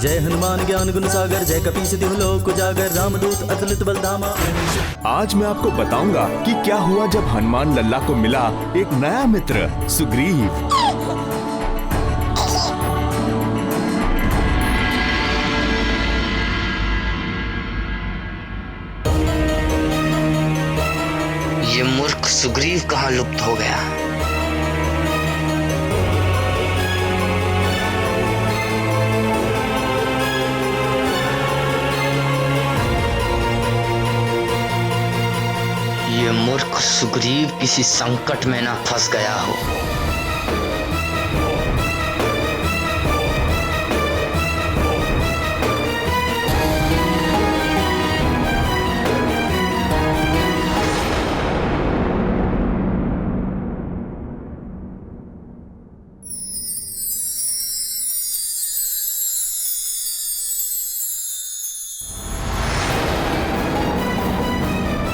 जय हनुमान ज्ञान गुण सागर, जय कपीस तिहु लोक उजागर, रामदूत अतुलित बल धामा। आज मैं आपको बताऊंगा कि क्या हुआ जब हनुमान लल्ला को मिला एक नया मित्र सुग्रीव। ये मूर्ख सुग्रीव कहाँ लुप्त हो गया? ये मूर्ख सुग्रीव किसी संकट में ना फंस गया हो।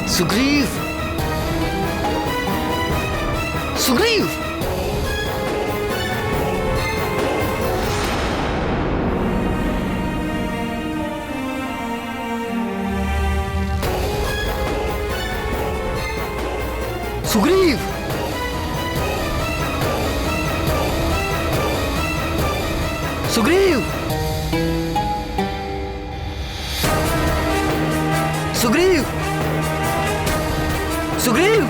सुग्रीव, सुग्रीव, सुग्रीव, सुग्रीव, सुग्रीव, सुग्रीव,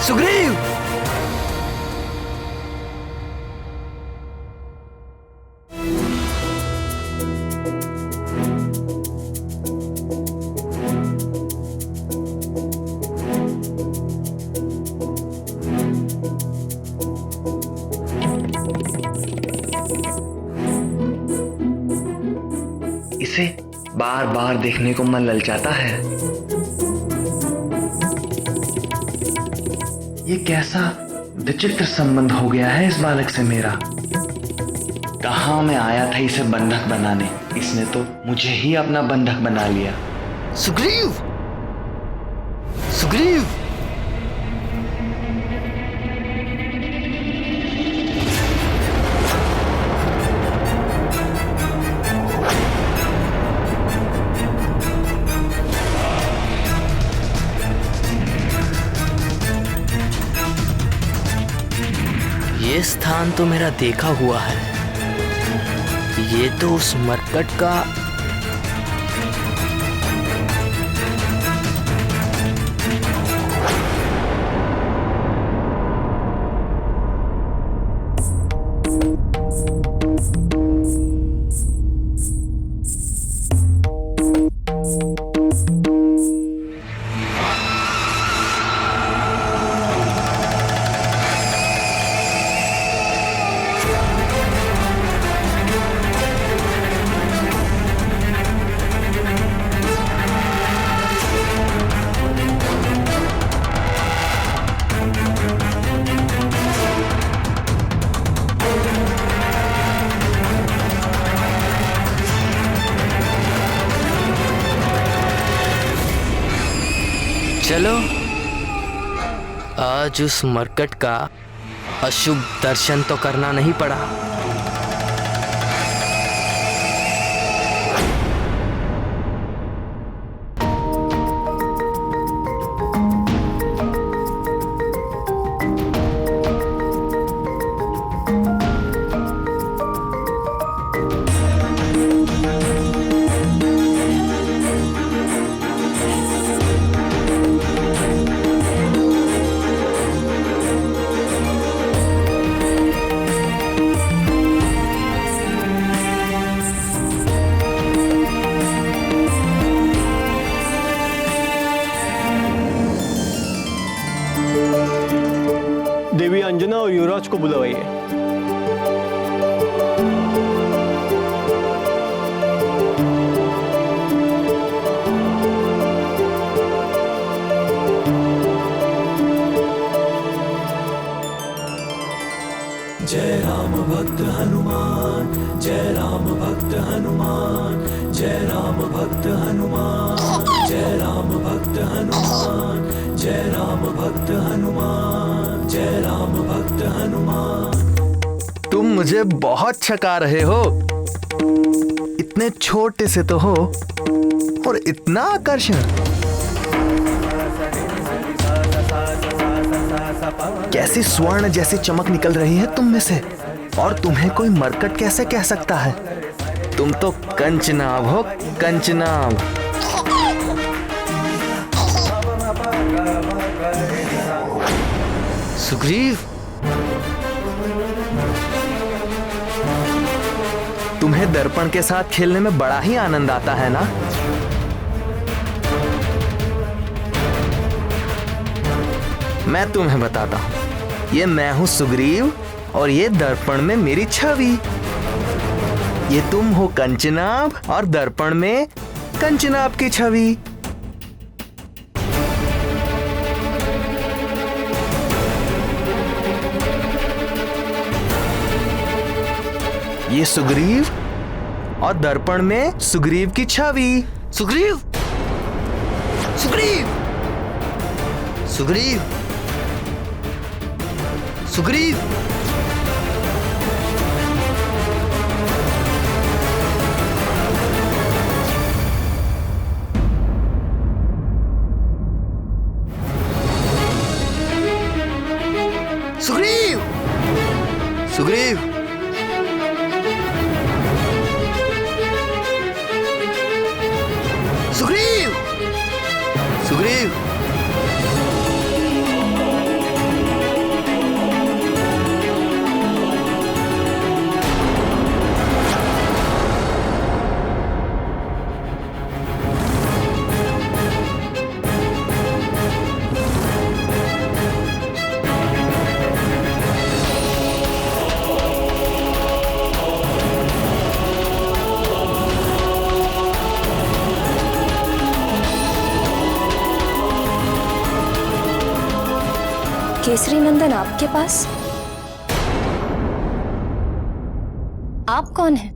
सुग्रीव। इसे बार बार देखने को मन ललचाता है। ये कैसा विचित्र संबंध हो गया है इस बालक से मेरा। कहाँ मैं आया था इसे बंधक बनाने, इसने तो मुझे ही अपना बंधक बना लिया। सुग्रीव, सुग्रीव, ये स्थान तो मेरा देखा हुआ है। ये तो उस मरकट का चलो आज उस मरकट का अशुभ दर्शन तो करना नहीं पड़ा। देवी अंजना और युवराज को बुलवाइए। जय राम भक्त हनुमान, जय राम भक्त हनुमान, जय राम भक्त हनुमान, जय राम भक्त हनुमान, जय राम भक्त हनुमान। तुम मुझे बहुत छका रहे हो। इतने छोटे से तो हो और इतना आकर्षण। कैसी स्वर्ण जैसी चमक निकल रही है तुम में से, और तुम्हें कोई मरकट कैसे कह सकता है? तुम तो कंचनाभ हो, कंचनाभ। सुग्रीव, तुम्हें दर्पण के साथ खेलने में बड़ा ही आनंद आता है ना? मैं तुम्हें बताता हूं, ये मैं हूं सुग्रीव और ये दर्पण में मेरी छवि। ये तुम हो कंचनाभ और दर्पण में कंचनाभ की छवि। ये सुग्रीव और दर्पण में सुग्रीव की छवि। सुग्रीव, सुग्रीव, सुग्रीव, सुग्रीव। सुग्रीव, सुग्रीव, सुग्रीव, सुग्रीव। केसरी नंदन आपके पास? आप कौन हैं?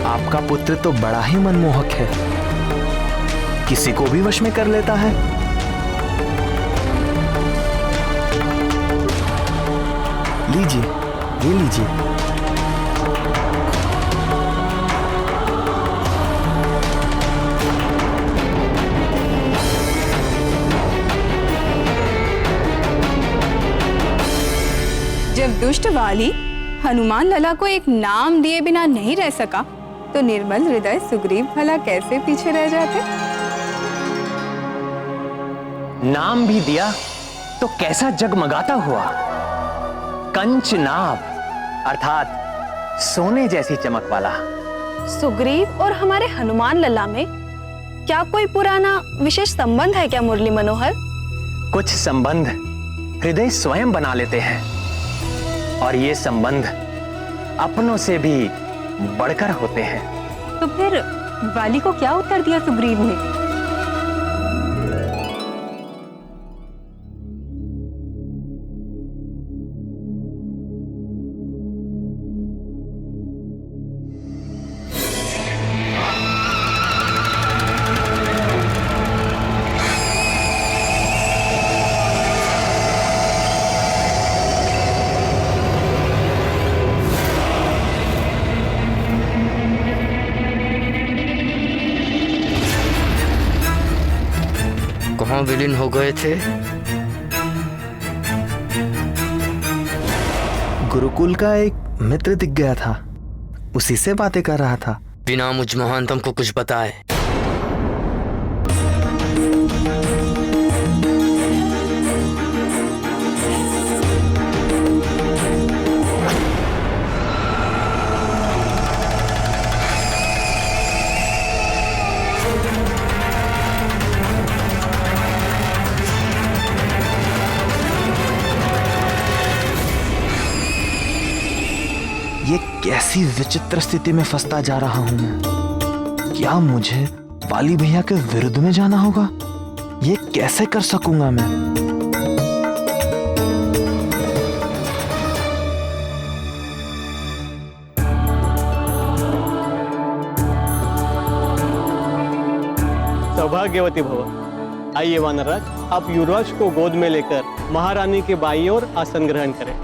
आपका पुत्र तो बड़ा ही मनमोहक है, किसी को भी वश में कर लेता है। लीजिए, ये लीजिए। जब दुष्ट वाली हनुमान लला को एक नाम दिए बिना नहीं रह सका, तो निर्मल हृदय सुग्रीव भला कैसे पीछे रह जाते? नाम भी दिया तो कैसा जगमगाता हुआ, कंचनाभ, अर्थात सोने जैसी चमक वाला। सुग्रीव और हमारे हनुमान लला में क्या कोई पुराना विशेष संबंध है क्या मुरली मनोहर? कुछ संबंध हृदय स्वयं बना लेते हैं, और ये संबंध अपनों से भी बढ़कर होते हैं। तो फिर वाली को क्या उत्तर दिया सुग्रीव ने? कहाँ विलीन हो गए थे? गुरुकुल का एक मित्र दिख गया था, उसी से बातें कर रहा था। बिना मुझ महानतम को कुछ बताए। ये कैसी विचित्र स्थिति में फंसता जा रहा हूं मैं। क्या मुझे वाली भैया के विरुद्ध में जाना होगा? ये कैसे कर सकूंगा मैं? सौभाग्यवती भव। आइए वानरराज, आप युवराज को गोद में लेकर महारानी के बाईं ओर आसन ग्रहण करें।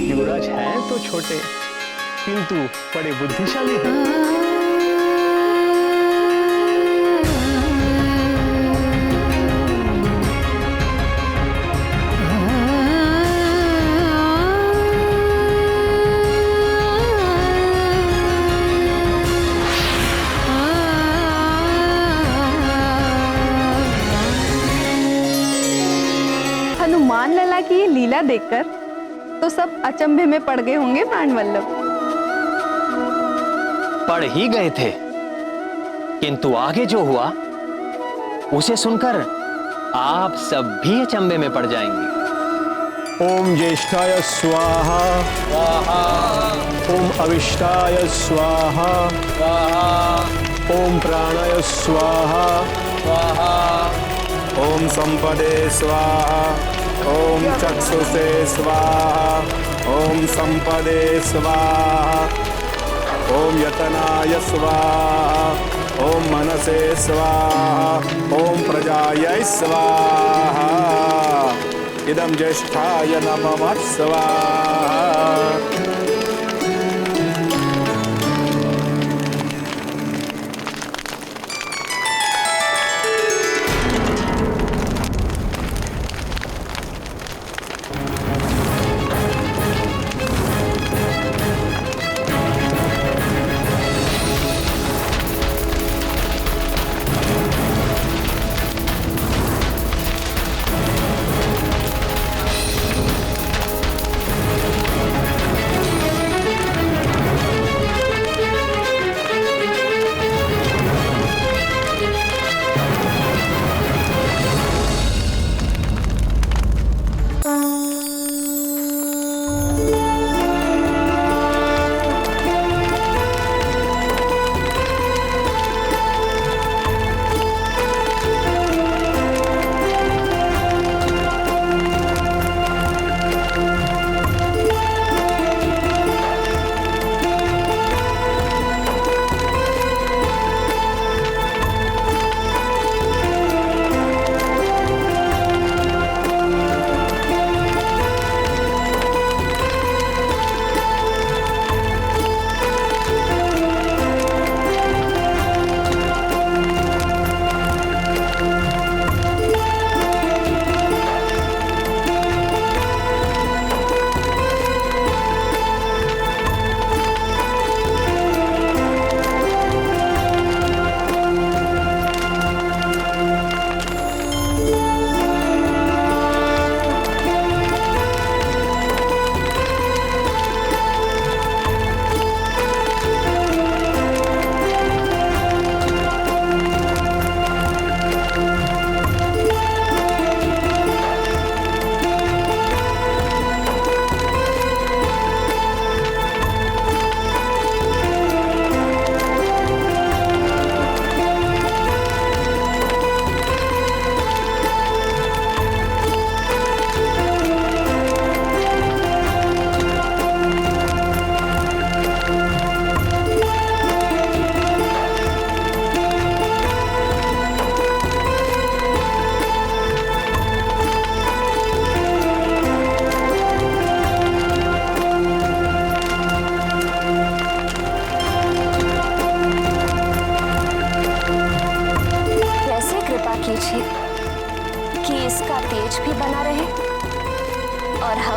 युवराज हैं तो छोटे, किंतु बड़े बुद्धिशाली हैं। हनुमान लला की ये लीला देखकर तो सब अचंभे में पड़ गए होंगे प्राणवल्लभ। पढ़ ही गए थे, किंतु आगे जो हुआ उसे सुनकर आप सब भी अचंभे में पड़ जाएंगे। ओम ज्येष्ठाय स्वाहा, ओम अविष्टाय स्वाहा, ओम प्राणाय स्वाहा, ओम संपदे स्वाहा, ओम चक्षुषे स्वाहा, ओम संपदे स्वाहा, ओम यतनाय स्वाहा, ओम मनसे स्वाहा, ओम प्रजायै स्वाहा, इदं ज्येष्ठाय नमः स्वाहा।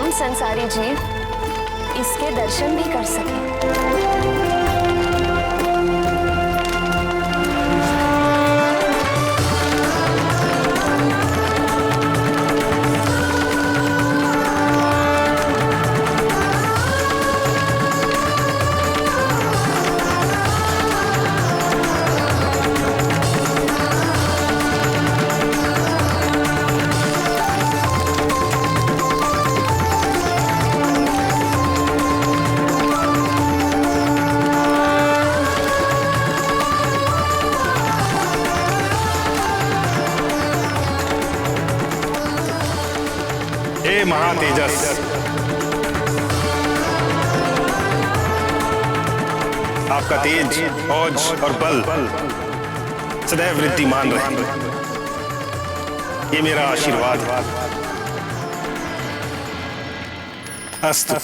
हम संसारी जीव इसके दर्शन भी कर सकें। हे महातेजस, आपका तेज, औज और बल सदैव वृद्धिमान रहे, ये मेरा आशीर्वाद है। अस्तु।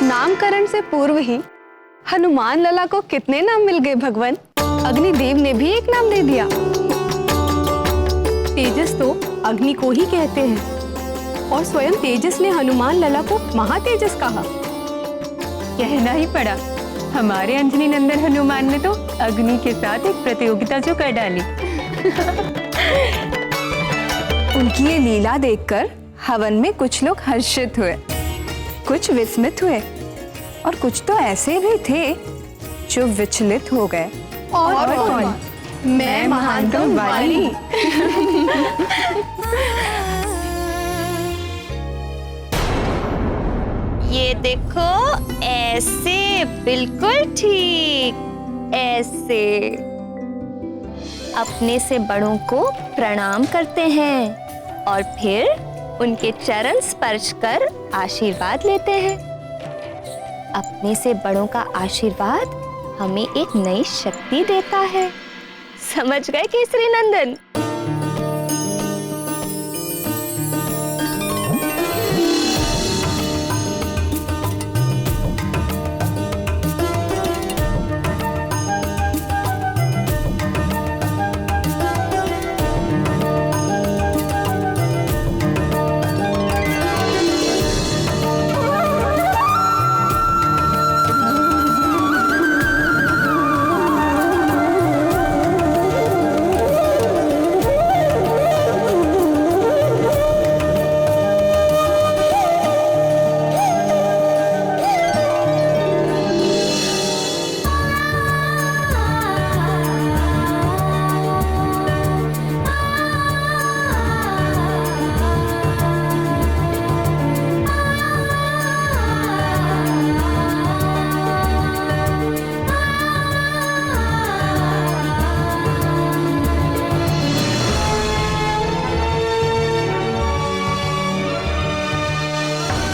नामकरण से पूर्व ही हनुमान लला को कितने नाम मिल गए भगवान। अग्निदेव ने भी एक नाम दे दिया। तेजस तो अग्नि को ही कहते हैं और स्वयं तेजस ने हनुमान लला को महातेजस कहा। कहना ही पड़ा, हमारे अंजनी नंदन हनुमान ने तो अग्नि के साथ एक प्रतियोगिता जो कर डाली। उनकी ये लीला देखकर हवन में कुछ लोग हर्षित हुए, कुछ विस्मित हुए और कुछ तो ऐसे भी थे जो विचलित हो गए। और कौन? मैं महानतम वाली। ये देखो, ऐसे बिल्कुल ठीक, ऐसे अपने से बड़ों को प्रणाम करते हैं और फिर उनके चरण स्पर्श कर आशीर्वाद लेते हैं। अपने से बड़ों का आशीर्वाद हमें एक नई शक्ति देता है। समझ गए केसरी नंदन?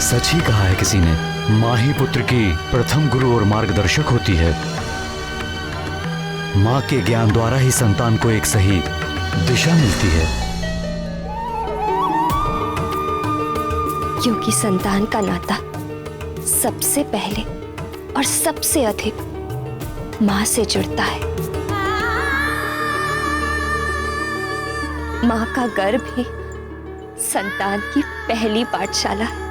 सच ही कहा है किसी ने, माँ ही पुत्र की प्रथम गुरु और मार्गदर्शक होती है। माँ के ज्ञान द्वारा ही संतान को एक सही दिशा मिलती है। क्योंकि संतान का नाता सबसे पहले और सबसे अधिक माँ से जुड़ता है। माँ का गर्भ ही संतान की पहली पाठशाला है।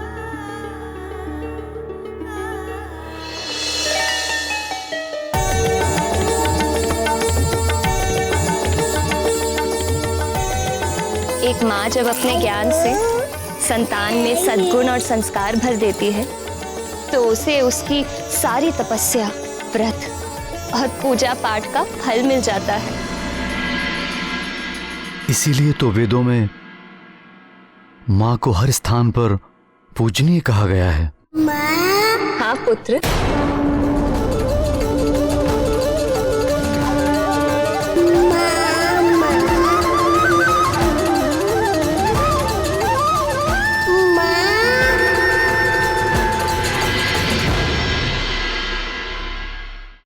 एक माँ जब अपने ज्ञान से संतान में सद्गुण और संस्कार भर देती है तो उसे उसकी सारी तपस्या, व्रत और पूजा पाठ का फल मिल जाता है। इसीलिए तो वेदों में माँ को हर स्थान पर पूजनीय कहा गया है। हाँ पुत्र,